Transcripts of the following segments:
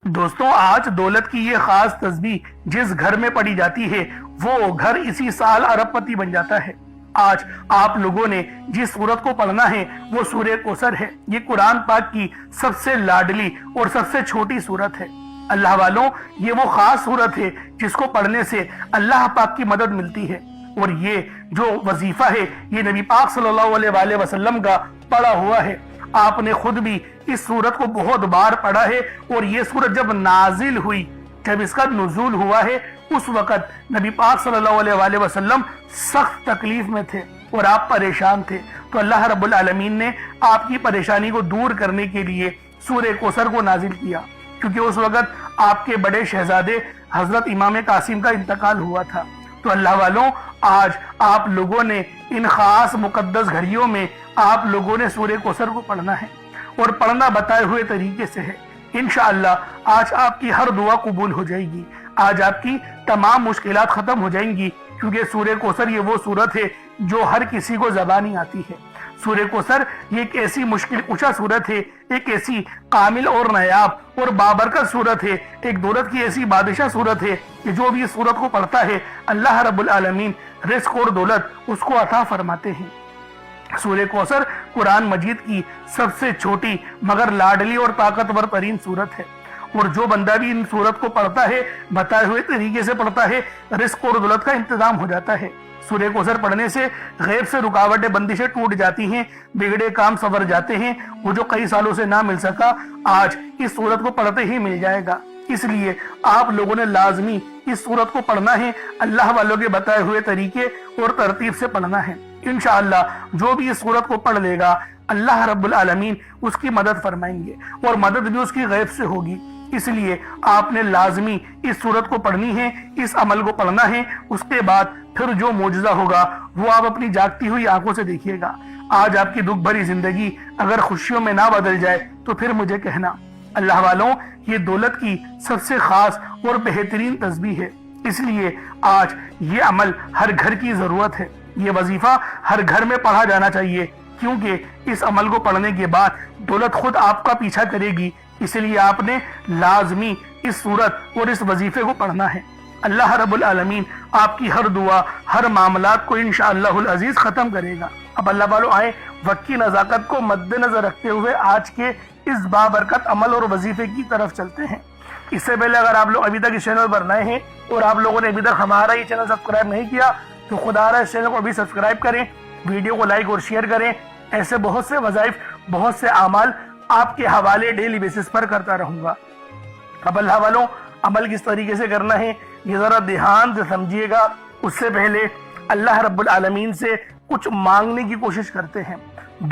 دوستوں، آج دولت کی یہ خاص تسبیح جس گھر میں پڑھی جاتی ہے وہ گھر اسی سال ارب پتی بن جاتا ہے۔ آج آپ لوگوں نے جس سورت کو پڑھنا ہے وہ سورہ کوثر ہے۔ یہ قرآن پاک کی سب سے لاڈلی اور سب سے چھوٹی سورت ہے۔ اللہ والوں، یہ وہ خاص سورت ہے جس کو پڑھنے سے اللہ پاک کی مدد ملتی ہے، اور یہ جو وظیفہ ہے یہ نبی پاک صلی اللہ علیہ وآلہ وسلم کا پڑھا ہوا ہے۔ آپ نے خود بھی اس سورت کو بہت بار پڑھا ہے، اور یہ سورت جب نازل ہوئی، جب اس کا نزول ہوا ہے، اس وقت نبی پاک صلی اللہ علیہ وآلہ وسلم سخت تکلیف میں تھے اور آپ پریشان تھے، تو اللہ رب العالمین نے آپ کی پریشانی کو دور کرنے کے لیے سورہ کوثر کو نازل کیا، کیونکہ اس وقت آپ کے بڑے شہزادے حضرت امام قاسم کا انتقال ہوا تھا۔ تو اللہ والوں، آج آپ لوگوں نے ان خاص مقدس گھڑیوں میں آپ لوگوں نے سورہ کوثر کو پڑھنا ہے، اور پڑھنا بتائے ہوئے طریقے سے ہے۔ انشاءاللہ آج آپ کی ہر دعا قبول ہو جائے گی، آج آپ کی تمام مشکلات ختم ہو جائیں گی، کیونکہ سورہ کوثر یہ وہ سورت ہے جو ہر کسی کو زبانی آتی ہے۔ سورہ کوثر یہ ایک ایسی مشکل کشا سورت ہے، ایک ایسی کامل اور نایاب اور بابرکت سورت ہے، ایک دولت کی ایسی بادشاہ سورت ہے کہ جو بھی اس سورت کو پڑھتا ہے اللہ رب العالمین رزق اور دولت اس کو عطا فرماتے ہیں۔ سورہ کوثر قرآن مجید کی سب سے چھوٹی مگر لاڈلی اور طاقتور ترین سورت ہے، اور جو بندہ بھی ان سورت کو پڑھتا ہے بتائے ہوئے طریقے سے پڑھتا ہے، رزق اور دولت کا انتظام ہو جاتا ہے۔ سورہ کوثر پڑھنے سے غیب سے رکاوٹیں بندشیں ٹوٹ جاتی ہیں، بگڑے کام سنور جاتے ہیں، وہ جو کئی سالوں سے نہ مل سکا آج اس سورت کو پڑھتے ہی مل جائے گا۔ اس لیے آپ لوگوں نے لازمی اس سورت کو پڑھنا ہے، اللہ والوں کے بتائے ہوئے طریقے اور ترتیب سے پڑھنا ہے۔ انشاءاللہ جو بھی اس سورت کو پڑھ لے گا اللہ رب العالمین اس کی مدد فرمائیں گے، اور مدد بھی اس کی غیب سے ہوگی۔ اس لیے آپ نے لازمی اس سورت کو پڑھنی ہے، اس عمل کو پڑھنا ہے، اس کے بعد پھر جو معجزہ ہوگا وہ آپ اپنی جاگتی ہوئی آنکھوں سے دیکھیے گا۔ آج آپ کی دکھ بھری زندگی اگر خوشیوں میں نہ بدل جائے تو پھر مجھے کہنا۔ اللہ والوں، یہ دولت کی سب سے خاص اور بہترین تسبیح ہے، اس لیے آج یہ عمل ہر گھر کی ضرورت ہے، یہ وظیفہ ہر گھر میں پڑھا جانا چاہیے، کیونکہ اس عمل کو پڑھنے کے بعد دولت خود آپ کا پیچھا کرے گی۔ اس لیے آپ نے لازمی اس سورت اور اس وظیفے کو پڑھنا ہے۔ اللہ رب العالمین آپ کی ہر دعا، ہر معاملات کو انشاءاللہ العزیز ختم کرے گا۔ اب اللہ والوں آئیں وقت کی نزاکت کو مد نظر رکھتے ہوئے آج کے اس بابرکت عمل اور وظیفے کی طرف چلتے ہیں۔ اس سے پہلے اگر آپ لوگ ابھی تک اس چینل پر نئے ہیں اور آپ لوگوں نے ابھی تک ہمارا یہ چینل سبسکرائب نہیں کیا تو خدا رہا اس چینل کو ابھی سبسکرائب کریں، ویڈیو کو لائک اور شیئر کریں۔ ایسے بہت سے وظائف، بہت سے اعمال آپ کے حوالے ڈیلی بیسس پر کرتا رہوں گا۔ اب اللہ والوں، عمل کس طریقے سے کرنا ہے یہ ذرا دھیان سے سمجھیے گا۔ اس سے پہلے اللہ رب العالمین سے کچھ مانگنے کی کوشش کرتے ہیں،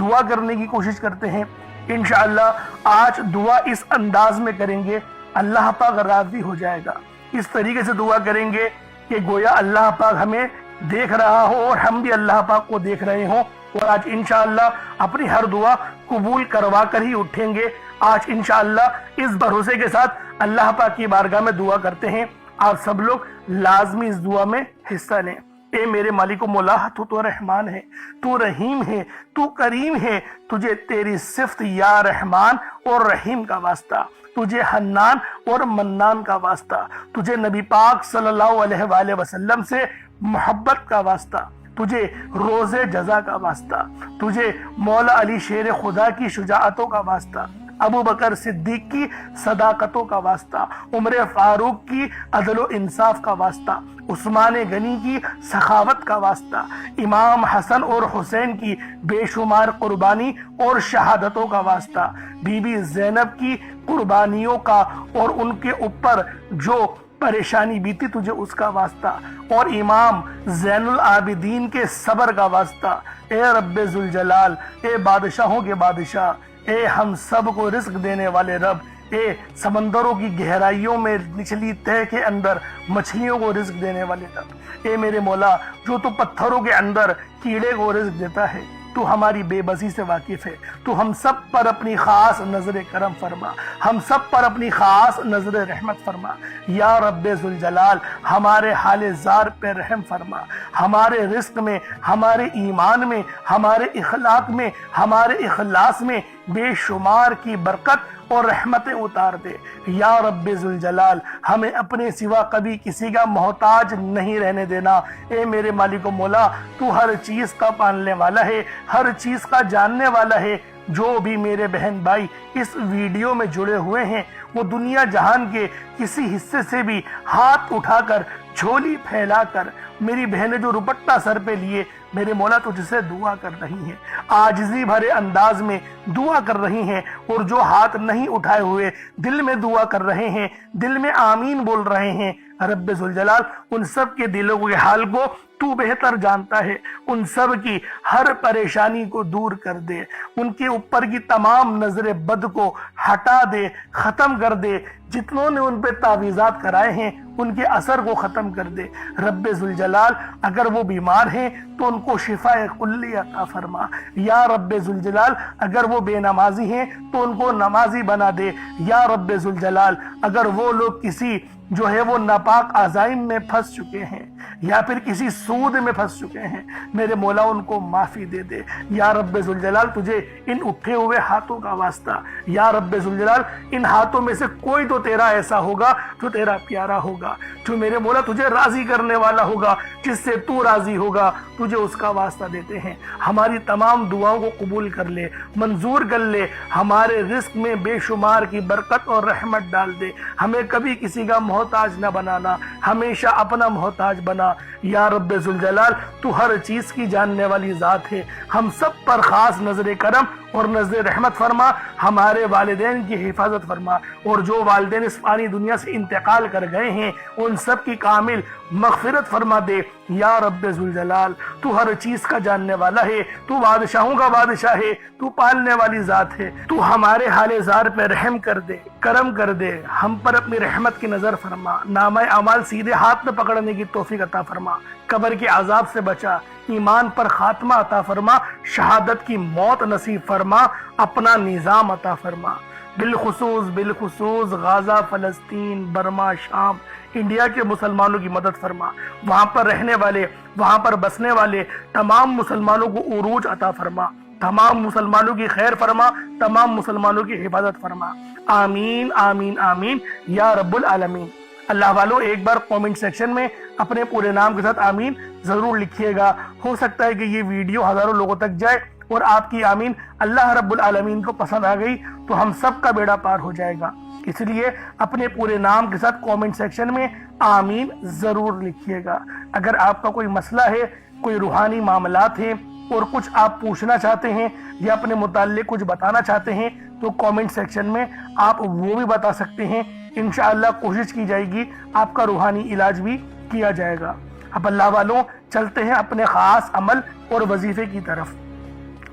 دعا کرنے کی کوشش کرتے ہیں۔ انشاءاللہ آج دعا اس انداز میں کریں گے اللہ پاک راضی ہو جائے گا۔ اس طریقے سے دعا کریں گے کہ گویا اللہ پاک ہمیں دیکھ رہا ہو اور ہم بھی اللہ پاک کو دیکھ رہے ہوں، اور آج انشاءاللہ اپنی ہر دعا قبول کروا کر ہی اٹھیں گے۔ آج انشاءاللہ اس بھروسے کے ساتھ اللہ پاک کی بارگاہ میں دعا کرتے ہیں، آپ سب لوگ لازمی اس دعا میں حصہ لیں۔ اے میرے مالک و مولا، تو رحمان ہے، تو رحیم ہے، تو کریم ہے، تجھے تیری صفت یا رحمان اور رحیم کا واسطہ، تجھے حنان اور منان کا واسطہ، تجھے نبی پاک صلی اللہ علیہ وآلہ وسلم سے محبت کا واسطہ، تجھے روز جزا کا واسطہ، تجھے مولا علی شیر خدا کی شجاعتوں کا واسطہ، ابو بکر صدیق کی صداقتوں کا واسطہ، عمر فاروق کی عدل و انصاف کا واسطہ، عثمان غنی کی سخاوت کا واسطہ، امام حسن اور حسین کی بے شمار قربانی اور شہادتوں کا واسطہ، بی بی زینب کی قربانیوں کا اور ان کے اوپر جو پریشانی بیتی تجھے اس کا واسطہ، اور امام زین العابدین کے صبر کا واسطہ۔ اے رب ذوالجلال، اے بادشاہوں کے بادشاہ، اے ہم سب کو رزق دینے والے رب، اے سمندروں کی گہرائیوں میں نچلی تہہ کے اندر مچھلیوں کو رزق دینے والے رب، اے میرے مولا جو تو پتھروں کے اندر کیڑے کو رزق دیتا ہے، تو ہماری بے بسی سے واقف ہے، تو ہم سب پر اپنی خاص نظر کرم فرما، ہم سب پر اپنی خاص نظر رحمت فرما۔ یا رب ذوالجلال، ہمارے حال زار پہ رحم فرما، ہمارے رزق میں، ہمارے ایمان میں، ہمارے اخلاق میں، ہمارے اخلاص میں بے شمار کی برکت اور رحمتیں اتار دے۔ یا رب ذوالجلال ہمیں اپنے سوا کبھی کسی کا محتاج نہیں رہنے دینا۔ اے میرے مالک و مولا، تو ہر چیز کا پالنے والا ہے، ہر چیز کا جاننے والا ہے۔ جو بھی میرے بہن بھائی اس ویڈیو میں جڑے ہوئے ہیں وہ دنیا جہان کے کسی حصے سے بھی ہاتھ اٹھا کر، جھولی پھیلا کر، میری بہنیں جو دوپٹہ سر پہ لیے میرے مولا تجھ سے دعا کر رہی ہیں، عاجزی بھرے انداز میں دعا کر رہی ہیں، اور جو ہاتھ نہیں اٹھائے ہوئے دل میں دعا کر رہے ہیں، دل میں آمین بول رہے ہیں، رب ذوالجلال ان سب کے دلوں کے حال کو تو بہتر جانتا ہے، ان سب کی ہر پریشانی کو دور کر دے، ان کے اوپر کی تمام نظر بد کو ہٹا دے، ختم کر دے، جتنوں نے ان پہ تعویذات کرائے ہیں ان کے اثر کو ختم کر دے۔ رب ذوالجلال اگر وہ بیمار ہیں تو ان کو شفا کلی عطا فرما۔ یا رب ذوالجلال اگر وہ بے نمازی ہیں تو ان کو نمازی بنا دے۔ یا رب ذوالجلال اگر وہ لوگ کسی جو ہے وہ ناپاک عزائم میں پھنس چکے ہیں یا پھر کسی سود میں پھنس چکے ہیں، میرے مولا ان کو معافی دے دے۔ یا رب ذوالجلال تجھے ان اٹھے ہوئے ہاتھوں کا واسطہ، یا رب ذوالجلال ان ہاتھوں میں سے کوئی تو تیرا ایسا ہوگا جو تیرا پیارا ہوگا، جو میرے مولا تجھے راضی کرنے والا ہوگا، جس سے تو راضی ہوگا، تجھے اس کا واسطہ دیتے ہیں۔ ہماری تمام دعاؤں کو قبول کر لے، منظور کر لے، ہمارے رزق میں بے شمار کی برکت اور رحمت ڈال دے، ہمیں کبھی کسی کا محتاج نہ بنانا، ہمیشہ اپنا محتاج بنا۔ یا رب ذوالجلال تو ہر چیز کی جاننے والی ذات ہے، ہم سب پر خاص نظر کرم اور نظر رحمت فرما، ہمارے والدین کی حفاظت فرما، اور جو والدین اس فانی دنیا سے انتقال کر گئے ہیں ان سب کی کامل مغفرت فرما دے۔ یا رب ذوالجلال تو ہر چیز کا جاننے والا ہے، تو بادشاہوں کا بادشاہ ہے، تو پالنے والی ذات ہے، تو ہمارے حال زار پہ رحم کر دے، کرم کر دے، ہم پر اپنی رحمت کی نظر فرما، نامہ اعمال سیدھے ہاتھ میں پکڑنے کی توفیق عطا فرما، قبر کے عذاب سے بچا، ایمان پر خاتمہ عطا فرما، شہادت کی موت نصیب فرما، اپنا نظام عطا فرما۔ بالخصوص غازہ، فلسطین، برما، شام، انڈیا کے مسلمانوں کی مدد فرما، وہاں پر رہنے والے، وہاں پر بسنے والے تمام مسلمانوں کو عروج عطا فرما، تمام مسلمانوں کی خیر فرما، تمام مسلمانوں کی حفاظت فرما۔ آمین آمین آمین یا رب العالمین۔ اللہ والوں ایک بار کومنٹ سیکشن میں اپنے پورے نام کے ساتھ آمین ضرور لکھیے گا، ہو سکتا ہے کہ یہ ویڈیو ہزاروں لوگوں تک جائے اور آپ کی آمین اللہ رب العالمین کو پسند آ گئی تو ہم سب کا بیڑا پار ہو جائے گا، اس لیے اپنے پورے نام کے ساتھ کومنٹ سیکشن میں آمین ضرور لکھیے گا۔ اگر آپ کا کوئی مسئلہ ہے، کوئی روحانی معاملات ہیں اور کچھ آپ پوچھنا چاہتے ہیں یا اپنے متعلق کچھ بتانا چاہتے ہیں تو کومنٹ سیکشن میں آپ وہ بھی بتا سکتے ہیں، انشاءاللہ کوشش کی جائے گی آپ کا روحانی علاج بھی کیا جائے گا۔ اب اللہ والوں چلتے ہیں اپنے خاص عمل اور وظیفے کی طرف،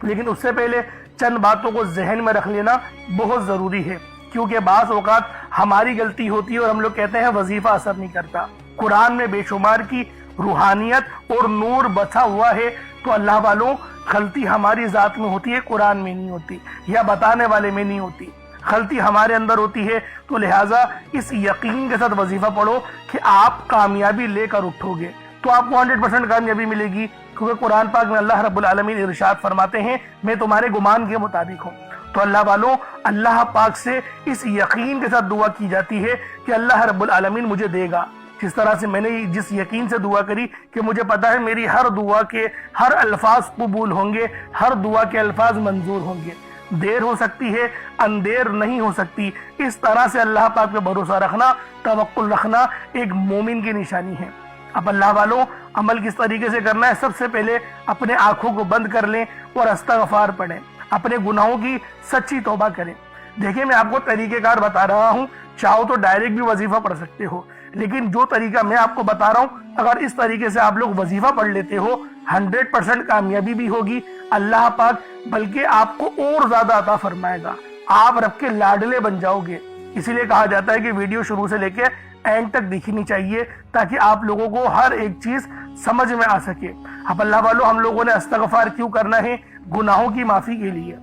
لیکن اس سے پہلے چند باتوں کو ذہن میں رکھ لینا بہت ضروری ہے، کیونکہ بعض اوقات ہماری غلطی ہوتی ہے اور ہم لوگ کہتے ہیں وظیفہ اثر نہیں کرتا۔ قرآن میں بے شمار کی روحانیت اور نور بچا ہوا ہے، تو اللہ والوں غلطی ہماری ذات میں ہوتی ہے، قرآن میں نہیں ہوتی یا بتانے والے میں نہیں ہوتی، غلطی ہمارے اندر ہوتی ہے۔ تو لہٰذا اس یقین کے ساتھ وظیفہ پڑھو کہ آپ کامیابی لے کر اٹھو گے تو آپ کو 100% کامیابی ملے گی، کیونکہ قرآن پاک میں اللہ رب العالمین ارشاد فرماتے ہیں میں تمہارے گمان کے مطابق ہوں۔ تو اللہ والوں اللہ پاک سے اس یقین کے ساتھ دعا کی جاتی ہے کہ اللہ رب العالمین مجھے دے گا، جس طرح سے میں نے جس یقین سے دعا کری کہ مجھے پتا ہے میری ہر دعا کے ہر الفاظ قبول ہوں گے، ہر دعا کے الفاظ منظور ہوں گے، دیر ہو سکتی ہے اندیر نہیں ہو سکتی، اس طرح سے اللہ پاک پہ بھروسہ رکھنا، توکل رکھنا ایک مومن کی نشانی ہے۔ اب اللہ والوں عمل کس طریقے سے کرنا ہے؟ سب سے پہلے اپنے آنکھوں کو بند کر لیں اور استغفار پڑھیں، اپنے گناہوں کی سچی توبہ کریں۔ دیکھیں میں آپ کو طریقہ کار بتا رہا ہوں، چاہو تو ڈائریکٹ بھی وظیفہ پڑھ سکتے ہو، لیکن جو طریقہ میں آپ کو بتا رہا ہوں اگر اس طریقے سے آپ لوگ وظیفہ پڑھ لیتے ہو 100% کامیابی بھی ہوگی، اللہ پاک بلکہ آپ کو اور زیادہ عطا فرمائے گا، آپ رب کے لاڈلے بن جاؤ گے۔ اسی لیے کہا جاتا ہے کہ ویڈیو شروع سے لے کے اینڈ تک دیکھنی چاہیے تاکہ آپ لوگوں کو ہر ایک چیز سمجھ میں آ سکے۔ اب اللہ والوں ہم لوگوں نے استغفار کیوں کرنا ہے؟ گناہوں کی معافی کے لیے۔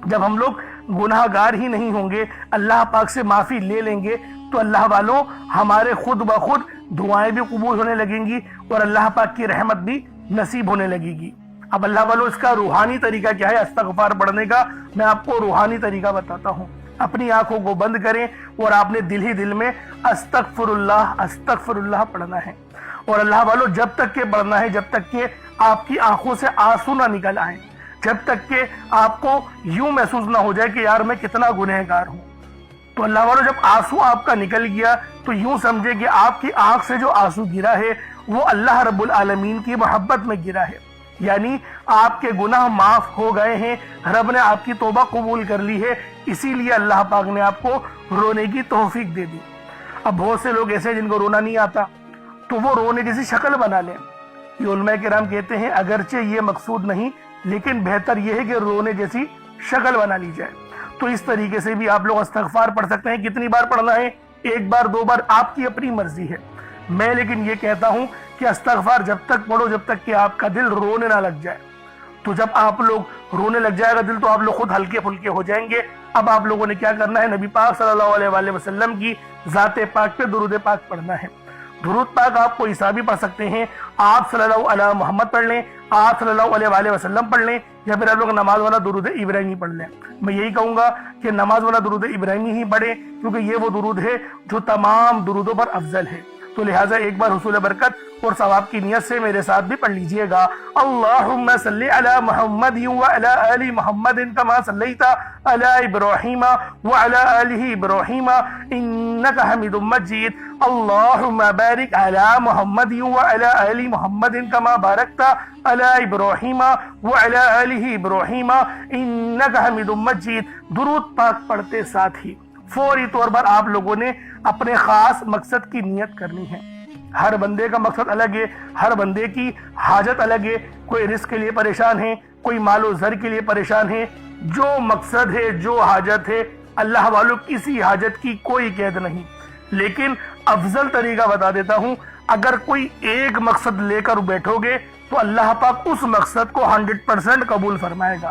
جب ہم لوگ گناہ گار ہی نہیں ہوں گے، اللہ پاک سے معافی لے لیں گے تو اللہ والوں ہمارے خود بخود دعائیں بھی قبول ہونے لگیں گی اور اللہ پاک کی رحمت بھی نصیب ہونے لگے گی۔ اب اللہ والو اس کا روحانی طریقہ کیا ہے استغفار پڑھنے کا؟ میں آپ کو روحانی طریقہ بتاتا ہوں۔ اپنی آنکھوں کو بند کریں اور آپ نے دل ہی دل میں استغفر اللہ پڑھنا ہے۔ اور اللہ والو جب تک کہ پڑھنا ہے جب تک کہ آپ کی آنکھوں سے آنسو نہ نکل آئیں، جب تک کہ آپ کو یوں محسوس نہ ہو جائے کہ یار میں کتنا گنہگار ہوں۔ تو اللہ والو جب آنسو آپ کا نکل گیا تو یوں سمجھے کہ آپ کی آنکھ سے جو آنسو گرا ہے وہ اللہ رب العالمین کی محبت میں گرا ہے، یعنی آپ کے گناہ معاف ہو گئے ہیں، رب نے آپ کی توبہ قبول کر لی ہے، اسی لیے اللہ پاک نے آپ کو رونے کی توفیق دے دی۔ اب بہت سے لوگ ایسے جن کو رونا نہیں آتا تو وہ رونے جیسی شکل بنا لیں۔ یہ علماء کرام کہتے ہیں اگرچہ یہ مقصود نہیں لیکن بہتر یہ ہے کہ رونے جیسی شکل بنا لی جائے۔ تو اس طریقے سے بھی آپ لوگ استغفار پڑھ سکتے ہیں۔ کتنی بار پڑھنا ہے؟ 1 بار 2 بار، آپ کی اپنی مرضی ہے۔ میں لیکن یہ کہتا ہوں کہ استغفار جب تک پڑھو جب تک کہ آپ کا دل رونے نہ لگ جائے۔ تو جب آپ لوگ رونے لگ جائے گا دل تو آپ لوگ خود ہلکے پھلکے ہو جائیں گے۔ اب آپ لوگوں نے کیا کرنا ہے؟ نبی پاک صلی اللہ علیہ وآلہ وسلم کی ذات پاک پہ درود پاک پڑھنا ہے۔ درود پاک آپ کو عیسیٰ بھی پڑھ سکتے ہیں، آپ صلی اللہ علیہ محمد پڑھ لیں، آپ صلی اللہ علیہ وآلہ وسلم پڑھ لیں، یا پھر آپ لوگ نماز والا درود ابراہیمی پڑھ لیں۔ میں یہی کہوں گا کہ نماز والا درود ابراہیمی ہی پڑھیں کیونکہ یہ وہ درود ہے جو تمام درودوں پر افضل ہے۔ تو لہٰذا ایک بار حصول برکت اور ثواب کی نیت سے میرے ساتھ بھی پڑھ لیجئے گا۔ اللہم صلی علی محمد وعلی آل محمد کما صلیت علی ابراہیم وعلی آل ابراہیم انک حمید مجید۔ اللہم بارک علی محمد وعلی آل محمد کما بارکت علی ابراہیم وعلی آل ابراہیم انک حمید مجید۔ درود پاک پڑھتے ساتھ ہی فوری طور پر آپ لوگوں نے اپنے خاص مقصد کی نیت کرنی ہے۔ ہر بندے کا مقصد الگ ہے، ہر بندے کی حاجت الگ ہے۔ کوئی رزق کے لیے پریشان ہے، کوئی مال و زر کے لیے پریشان ہے۔ جو مقصد ہے، جو حاجت ہے، اللہ والوں کسی حاجت کی کوئی قید نہیں، لیکن افضل طریقہ بتا دیتا ہوں۔ اگر کوئی ایک مقصد لے کر بیٹھو گے تو اللہ پاک اس مقصد کو 100% قبول فرمائے گا۔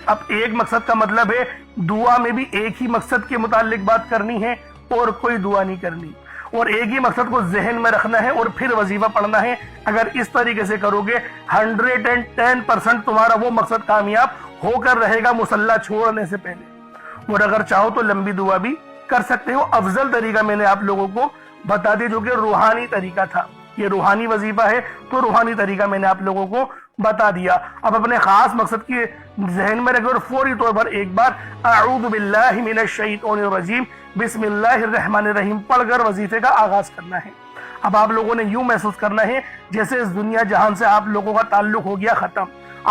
اب ایک مقصد کا مطلب ہے دعا میں بھی ایک ہی مقصد کے متعلق بات کرنی ہے اور کوئی دعا نہیں کرنی، اور ایک ہی مقصد کو ذہن میں رکھنا ہے اور پھر وظیفہ پڑھنا ہے۔ اگر اس طریقے سے کرو گے 110% تمہارا وہ مقصد کامیاب ہو کر رہے گا مصلی چھوڑنے سے پہلے۔ اور اگر چاہو تو لمبی دعا بھی کر سکتے ہو۔ افضل طریقہ میں نے آپ لوگوں کو بتا دیا جو کہ روحانی طریقہ تھا۔ یہ روحانی وظیفہ ہے تو روحانی طریقہ میں نے آپ لوگوں کو بتا دیا۔ اب اپنے خاص مقصد کی ذہن میں رکھیں اور فوری طور پر ایک بار اعوذ باللہ من الشیطان الرجیم بسم اللہ الرحمن الرحیم پڑھ کر وظیفے کا آغاز کرنا ہے۔ اب آپ لوگوں نے یوں محسوس کرنا ہے جیسے اس دنیا جہان سے آپ لوگوں کا تعلق ہو گیا ختم۔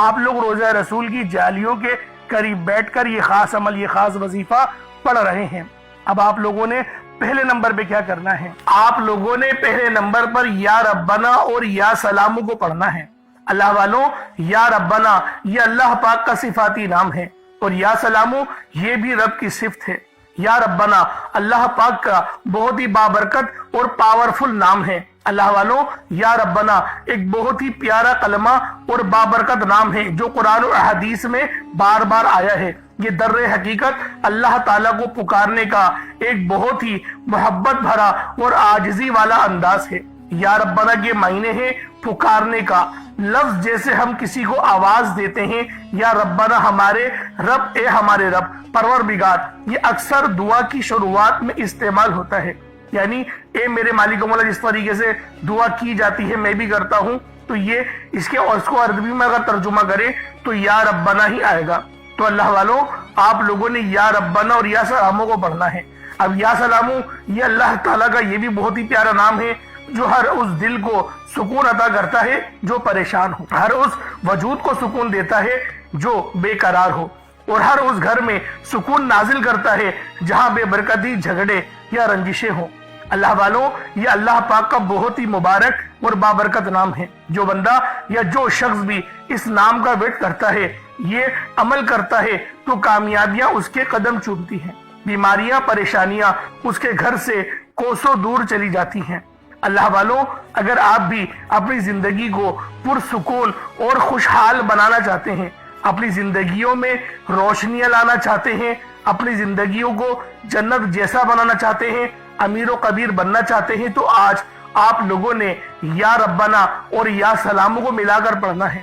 آپ لوگ روضہ رسول کی جالیوں کے قریب بیٹھ کر یہ خاص عمل، یہ خاص وظیفہ پڑھ رہے ہیں۔ اب آپ لوگوں نے پہلے نمبر پہ کیا کرنا ہے؟ آپ لوگوں نے پہلے نمبر پر یا ربنا اور یا سلامو کو پڑھنا ہے۔ اللہ والوں، یا ربنا یہ اللہ پاک کا صفاتی نام ہے اور یا سلامو یہ بھی رب کی صفت ہے۔ یا ربنا اللہ پاک کا بہت ہی بابرکت اور پاورفل نام ہے۔ اللہ والوں، یا ربنا ایک بہت ہی پیارا کلمہ اور بابرکت نام ہے جو قرآن و حدیث میں بار بار آیا ہے۔ یہ در حقیقت اللہ تعالیٰ کو پکارنے کا ایک بہت ہی محبت بھرا اور عاجزی والا انداز ہے۔ یا ربنا کے معنی ہے پکارنے کا۔ لفظ جیسے ہم کسی کو آواز دیتے ہیں یا ربنا ہمارے رب، اے ہمارے رب، پروردگار، یہ اکثر دعا کی شروعات میں استعمال ہوتا ہے۔ یعنی اے میرے مالک و مولا، جس طریقے سے دعا کی جاتی ہے میں بھی کرتا ہوں، تو یہ اس کو عربی میں اگر ترجمہ کرے تو یا ربنا ہی آئے گا۔ تو اللہ والوں، آپ لوگوں نے یا ربنا اور یا سلامو کو پڑھنا ہے۔ اب یا سلامو یہ اللہ تعالیٰ کا یہ بھی بہت ہی پیارا نام ہے جو ہر اس دل کو سکون عطا کرتا ہے جو پریشان ہو، ہر اس وجود کو سکون دیتا ہے جو بے قرار ہو، اور ہر اس گھر میں سکون نازل کرتا ہے جہاں بے برکتی، جھگڑے یا رنجشیں ہوں۔ اللہ والوں، یہ اللہ پاک کا بہت ہی مبارک اور بابرکت نام ہے۔ جو بندہ یا جو شخص بھی اس نام کا ویٹ کرتا ہے، یہ عمل کرتا ہے، تو کامیابیاں اس کے قدم چومتی ہیں، بیماریاں، پریشانیاں اس کے گھر سے کوسوں دور چلی جاتی ہیں۔ اللہ والوں، اگر آپ بھی اپنی زندگی کو پرسکون اور خوشحال بنانا چاہتے ہیں، اپنی زندگیوں میں روشنیاں لانا چاہتے ہیں، اپنی زندگیوں کو جنت جیسا بنانا چاہتے ہیں، امیر و کبیر بننا چاہتے ہیں، تو آج آپ لوگوں نے یا ربنا اور یا سلامو کو ملا کر پڑھنا ہے۔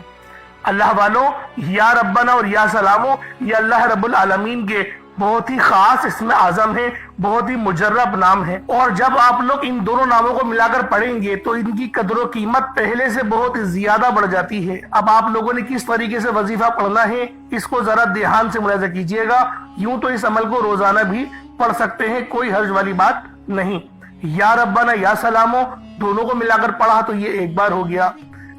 اللہ والوں، یا ربنا اور یا سلامو یہ اللہ رب العالمین کے بہت ہی خاص اسم اعظم ہے، بہت ہی مجرب نام ہے، اور جب آپ لوگ ان دونوں ناموں کو ملا کر پڑھیں گے تو ان کی قدر و قیمت پہلے سے بہت زیادہ بڑھ جاتی ہے۔ اب آپ لوگوں نے کس طریقے سے وظیفہ پڑھنا ہے اس کو ذرا دھیان سے ملاحظہ کیجئے گا۔ یوں تو اس عمل کو روزانہ بھی پڑھ سکتے ہیں، کوئی حرج والی بات نہیں۔ یا ربنا یا سلامو دونوں کو ملا کر پڑھا تو یہ ایک بار ہو گیا،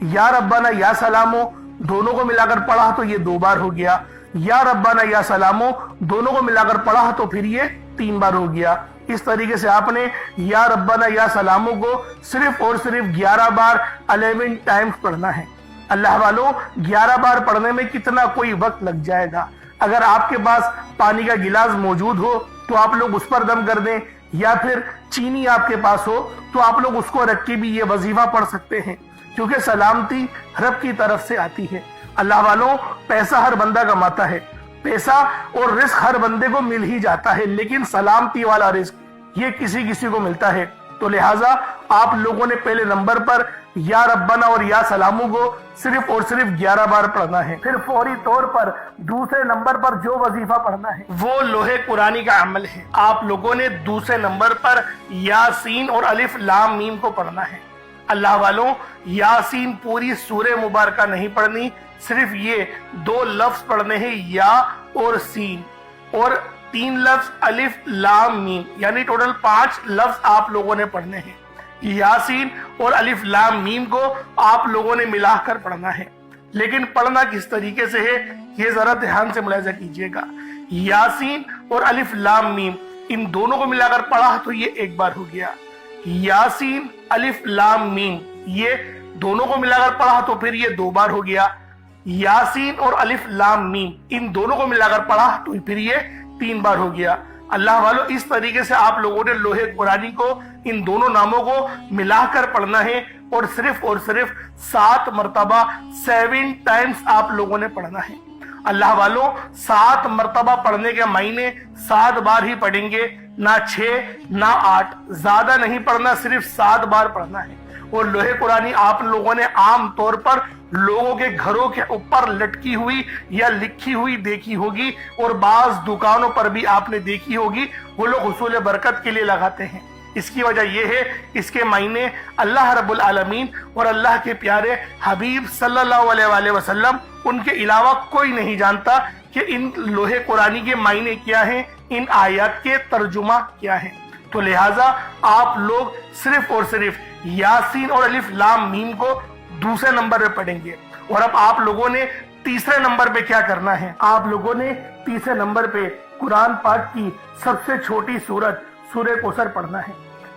یا ربنا یا سلامو دونوں کو ملا کر پڑھا تو یہ 2 بار ہو گیا، یا ربنا یا سلامو دونوں کو ملا کر پڑھا تو پھر یہ 3 بار ہو گیا۔ اس طریقے سے آپ نے یا ربنا یا سلامو کو صرف اور صرف 11 بار 11 ٹائمز پڑھنا ہے۔ اللہ والوں، 11 بار پڑھنے میں کتنا کوئی وقت لگ جائے گا۔ اگر آپ کے پاس پانی کا گلاس موجود ہو تو آپ لوگ اس پر دم کر دیں، یا پھر چینی آپ کے پاس ہو تو آپ لوگ اس کو رکھ کے بھی یہ وظیفہ پڑھ سکتے ہیں، کیونکہ سلامتی رب کی طرف سے آتی ہے۔ اللہ والوں، پیسہ ہر بندہ کماتا ہے، پیسہ اور رزق ہر بندے کو مل ہی جاتا ہے، لیکن سلامتی والا رزق یہ کسی کو ملتا ہے۔ تو لہٰذا آپ لوگوں نے پہلے نمبر پر یا ربنا اور یا سلامو کو صرف اور صرف 11 بار پڑھنا ہے۔ پھر فوری طور پر دوسرے نمبر پر جو وظیفہ پڑھنا ہے وہ لوح قرآنی کا عمل ہے۔ آپ لوگوں نے دوسرے نمبر پر یاسین اور الف لام میم کو پڑھنا ہے۔ اللہ والوں، یاسین پوری سورہ مبارکہ نہیں پڑھنی، صرف یہ 2 لفظ پڑھنے ہیں، یا اور سین، اور 3 لفظ الف لام میم، یعنی ٹوٹل 5 لفظ آپ لوگوں نے پڑھنے ہیں۔ یاسین اور الف لام میم کو آپ لوگوں نے ملا کر پڑھنا ہے، لیکن پڑھنا کس طریقے سے ہے یہ ذرا دھیان سے ملاحظہ کیجئے گا۔ یاسین اور الف لام میم ان دونوں کو ملا کر پڑھا تو یہ 1 بار ہو گیا، یاسین الف لام میم یہ دونوں کو ملا کر پڑھا تو پھر یہ 2 بار ہو گیا، یاسین اور الف لام میم ان دونوں کو ملا کر پڑھا تو پھر یہ 3 بار ہو گیا۔ اللہ والوں، اس طریقے سے آپ لوگوں نے لوح قرآنی کو ان دونوں ناموں کو ملا کر پڑھنا ہے، اور صرف 7 مرتبہ 7 ٹائمز آپ لوگوں نے پڑھنا ہے۔ اللہ والوں، 7 مرتبہ پڑھنے کے معنی 7 بار ہی پڑھیں گے، نہ 6 نہ 8، زیادہ نہیں پڑھنا، صرف 7 بار پڑھنا ہے۔ اور لوح قرآنی آپ لوگوں نے عام طور پر لوگوں کے گھروں کے اوپر لٹکی ہوئی یا لکھی ہوئی دیکھی ہوگی، اور بعض دکانوں پر بھی آپ نے دیکھی ہوگی، وہ لوگ حصول برکت کے لیے لگاتے ہیں۔ اس کی وجہ یہ ہے، اس کے معنی اللہ رب العالمین اور اللہ کے پیارے حبیب صلی اللہ علیہ وآلہ وسلم ان کے علاوہ کوئی نہیں جانتا کہ ان لوح قرآنی کے معنی کیا ہیں، ان آیات کے ترجمہ کیا ہیں۔ تو لہٰذا آپ لوگ صرف اور صرف یاسین اور الف لام میم کو دوسرے نمبر پہ پڑھیں گے۔ اور اب آپ لوگوں نے تیسرے نمبر پہ کیا کرنا ہے؟ آپ لوگوں نے تیسرے نمبر پہ قرآن پاک کی سب سے چھوٹی سورت سورہ کوثر پڑھنا ہے۔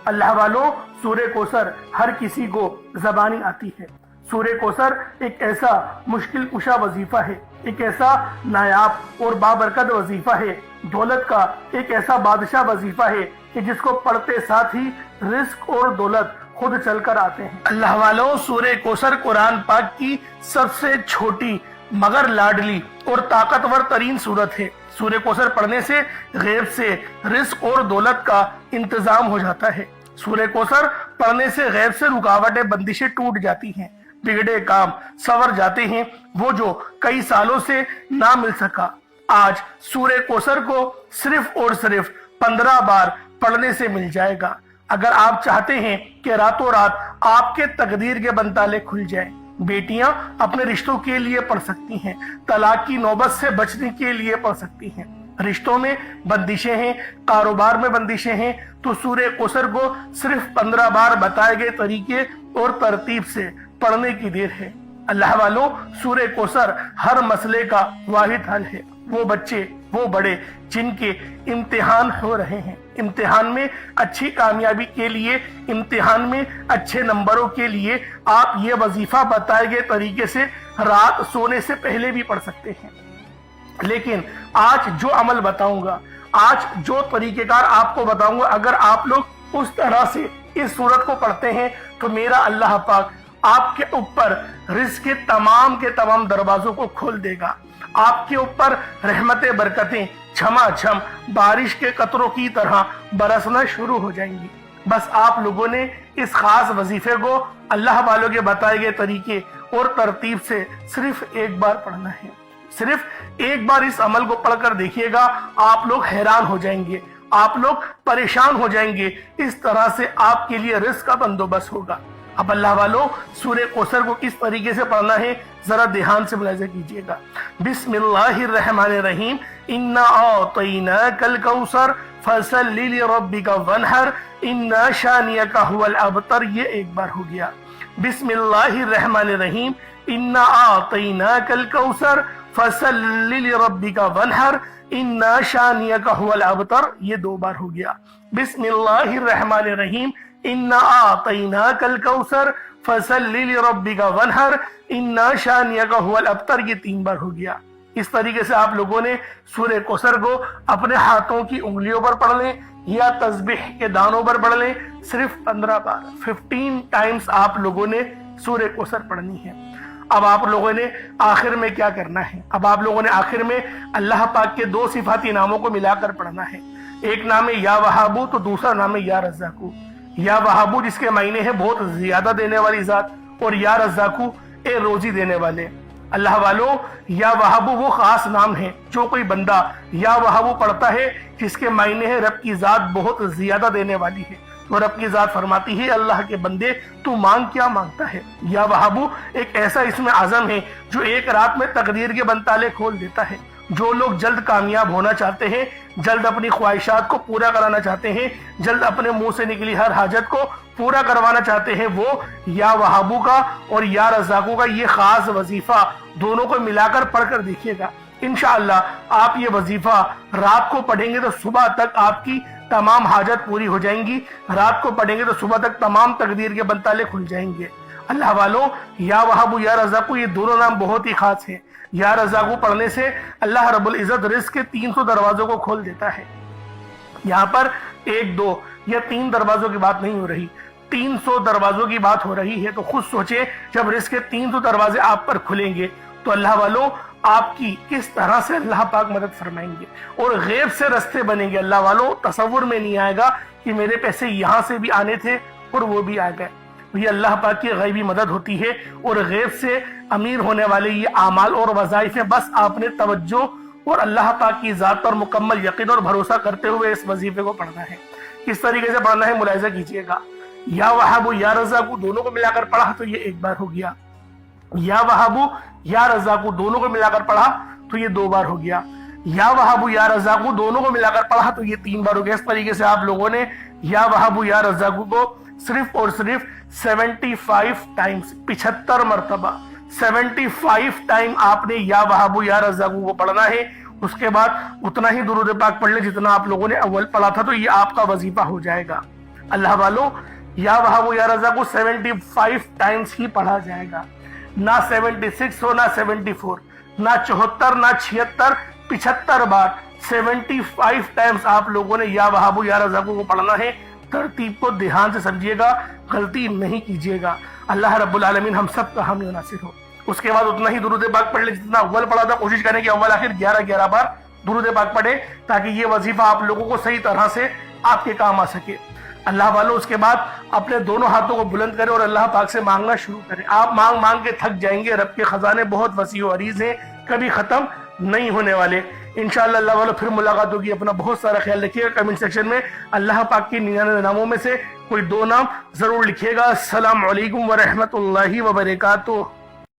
اللہ والوں، سورہ کوثر ہر کسی کو زبانی آتی ہے۔ سورہ کوثر ایک ایسا مشکل کشا وظیفہ ہے، ایک ایسا نایاب اور بابرکت وظیفہ ہے، دولت کا ایک ایسا بادشاہ وظیفہ ہے کہ جس کو پڑھتے ساتھ ہی رزق اور دولت خود چل کر آتے ہیں۔ اللہ والوں، سورہ کوثر قرآن پاک کی سب سے چھوٹی مگر لاڈلی اور طاقتور ترین سورت ہے۔ سورہ کوثر پڑھنے سے غیب سے رزق اور دولت کا انتظام ہو جاتا ہے۔ سورہ کوثر پڑھنے سے غیب سے رکاوٹیں بندشیں ٹوٹ جاتی ہیں، بگڑے کام سنور جاتے ہیں، وہ جو کئی سالوں سے نہ مل سکا آج سورہ کوثر کو صرف اور صرف 15 بار پڑھنے سے مل جائے گا۔ اگر آپ چاہتے ہیں کہ راتوں رات آپ کے تقدیر کے بنتالے کھل جائیں، بیٹیاں اپنے رشتوں کے لیے پڑھ سکتی ہیں، طلاق کی نوبت سے بچنے کے لیے پڑھ سکتی ہیں، رشتوں میں بندشیں ہیں، کاروبار میں بندشیں ہیں، تو سورہ کوثر کو صرف 15 بار بتائے گئے طریقے اور ترتیب سے پڑھنے کی دیر ہے۔ اللہ والوں، سورہ کوثر ہر مسئلے کا واحد حل ہے۔ وہ بچے، وہ بڑے جن کے امتحان ہو رہے ہیں، امتحان میں اچھی کامیابی کے لیے، امتحان میں اچھے نمبروں کے لیے آپ یہ وظیفہ بتائے گئے طریقے سے رات سونے سے پہلے بھی پڑھ سکتے ہیں۔ لیکن آج جو عمل بتاؤں گا، آج جو طریقہ کار آپ کو بتاؤں گا، اگر آپ لوگ اس طرح سے اس سورت کو پڑھتے ہیں تو میرا اللہ پاک آپ کے اوپر رزق کے تمام دروازوں کو کھول دے گا۔ آپ کے اوپر رحمتیں، برکتیں چھما چھم بارش کے قطروں کی طرح برسنا شروع ہو جائیں گی۔ بس آپ لوگوں نے اس خاص وظیفے کو اللہ والوں کے بتائے گئے طریقے اور ترتیب سے صرف ایک بار پڑھنا ہے۔ صرف ایک بار اس عمل کو پڑھ کر دیکھیے گا، آپ لوگ حیران ہو جائیں گے، آپ لوگ پریشان ہو جائیں گے، اس طرح سے آپ کے لیے رزق کا بندوبست ہوگا۔ اب اللہ والو، سورہ کوثر کو کس طریقے سے پڑھنا ہے ذرا دھیان سے ملاحظہ کیجئے گا۔ بسم اللہ الرحمن الرحیم، انا اعطیناک الکوثر فصل لربک وانحر ان شانئک هو الابتر، یہ ایک بار ہو گیا۔ بسم اللہ الرحمن الرحیم، انا اعطیناک الکوثر فصل لربک وانحر ان شانئک هو الابتر، یہ دو بار ہو گیا۔ بسم اللہ الرحمن الرحیم، انا اعطیناک الکوثر فصل لربک وانحر ان شانئک هو الابتر، یہ تین بار ہو گیا۔ اس طریقے سے آپ لوگوں نے سورہ کوثر کو اپنے ہاتھوں کی انگلیوں پر پڑھ لیں یا تسبیح کے دانوں پر پڑھ لیں، صرف 15 بار 15 ٹائمز آپ لوگوں نے سورہ کوثر پڑھنی ہے۔ اب آپ لوگوں نے آخر میں کیا کرنا ہے؟ اب آپ لوگوں نے آخر میں اللہ پاک کے دو صفاتی ناموں کو ملا کر پڑھنا ہے۔ ایک نام ہے یا وہابو، تو دوسرا نام ہے یا رزاقو۔ یا وہابو جس کے معنی ہے بہت زیادہ دینے والی ذات، اور یا رزاقو اے روزی دینے والے۔ اللہ والو، یا وہابو وہ خاص نام ہے، جو کوئی بندہ یا وہابو پڑھتا ہے جس کے معنی ہے رب کی ذات بہت زیادہ دینے والی ہے، اور رب کی ذات فرماتی ہے اللہ کے بندے تو مانگ کیا مانگتا ہے۔ یا وہابو ایک ایسا اسم اعظم ہے جو ایک رات میں تقدیر کے بنتالے کھول دیتا ہے۔ جو لوگ جلد کامیاب ہونا چاہتے ہیں، جلد اپنی خواہشات کو پورا کرانا چاہتے ہیں، جلد اپنے منہ سے نکلی ہر حاجت کو پورا کروانا چاہتے ہیں، وہ یا وہابو کا اور یا رزاقو کا یہ خاص وظیفہ دونوں کو ملا کر پڑھ کر دیکھیے گا۔ انشاءاللہ آپ یہ وظیفہ رات کو پڑھیں گے تو صبح تک آپ کی تمام حاجت پوری ہو جائیں گی، رات کو پڑھیں گے تو صبح تک تمام تقدیر کے بنتالے کھل جائیں گے۔ اللہ والو، یا وہابو یا رزاقو یہ دونوں نام بہت ہی خاص ہیں۔ یا رزاقو پڑھنے سے اللہ رب العزت رزق کے 300 دروازوں کو کھول دیتا ہے۔ یہاں پر 1 2 یا 3 دروازوں کی بات نہیں ہو رہی، 300 دروازوں کی بات ہو رہی ہے۔ تو خود سوچیں جب رزق کے 300 دروازے آپ پر کھلیں گے تو اللہ والو آپ کی کس طرح سے اللہ پاک مدد فرمائیں گے، اور غیب سے رستے بنیں گے۔ اللہ والو تصور میں نہیں آئے گا کہ میرے پیسے یہاں سے بھی آنے تھے اور وہ بھی آ گئے۔ یہ اللہ پاک کی غیبی مدد ہوتی ہے، اور غیب سے امیر ہونے والے یہ اعمال اور وظائف ہیں۔ بس آپ نے توجہ اور اللہ پاک کی ذات پر مکمل یقین اور بھروسہ کرتے ہوئے اس وظیفے کو پڑھنا ہے۔ کس طریقے سے پڑھنا ہے ملاحظہ کیجئے گا۔ یا وہابو یا رزاقو دونوں کو ملا کر پڑھا تو یہ ایک بار ہو گیا۔ یا وہابو یا رزاقو دونوں کو ملا کر پڑھا تو یہ 2 بار ہو گیا۔ یا وہابو یا رزاقو دونوں کو ملا کر پڑھا تو یہ 3 بار ہو گیا۔ اس طریقے سے آپ لوگوں نے یا وہابو یا رزاقو کو صرف اور صرف 75 ٹائمز 75 مرتبہ 75 ٹائم آپ نے یا وہابو یا رزاقو کو پڑھنا ہے۔ اس کے بعد اتنا ہی درود پاک پڑھ لیں جتنا آپ لوگوں نے اول پڑھا تھا، تو یہ آپ کا وظیفہ ہو جائے گا۔ اللہ والو، یا وہابو یا رزاقو 75 ٹائمز ہی پڑھا جائے گا، نہ 76 ہو، نہ 74، نہ 74، نہ 76، 75 بار 75 ٹائمز آپ لوگوں نے یا وہابو یا رزاقو کو پڑھنا ہے۔ ترتیب کو دھیان سے سمجھیے گا، غلطی نہیں کیجیے گا۔ اللہ رب العالمین ہم سب کا حامی و ناصر ہو۔ اس کے بعد اتنا ہی درود پاک پڑھ لیں جتنا اول پڑھا تھا۔ کوشش کریں کہ اول آخر 11 بار درود پاک پڑھیں تاکہ یہ وظیفہ آپ لوگوں کو صحیح طرح سے آپ کے کام آ سکے۔ اللہ والوں اس کے بعد اپنے دونوں ہاتھوں کو بلند کریں اور اللہ پاک سے مانگنا شروع کریں۔ آپ مانگ مانگ کے تھک جائیں گے۔ رب کے خزانے بہت وسیع و عریض ہیں، کبھی ختم نہیں ہونے والے۔ انشاءاللہ اللہ والوں پھر ملاقات ہوگی۔ اپنا بہت سارا خیال رکھیے گا۔ کمنٹ سیکشن میں اللہ پاک کی 99 ناموں میں سے کوئی 2 نام ضرور لکھیے گا۔ السلام علیکم ورحمۃ اللہ وبرکاتہ۔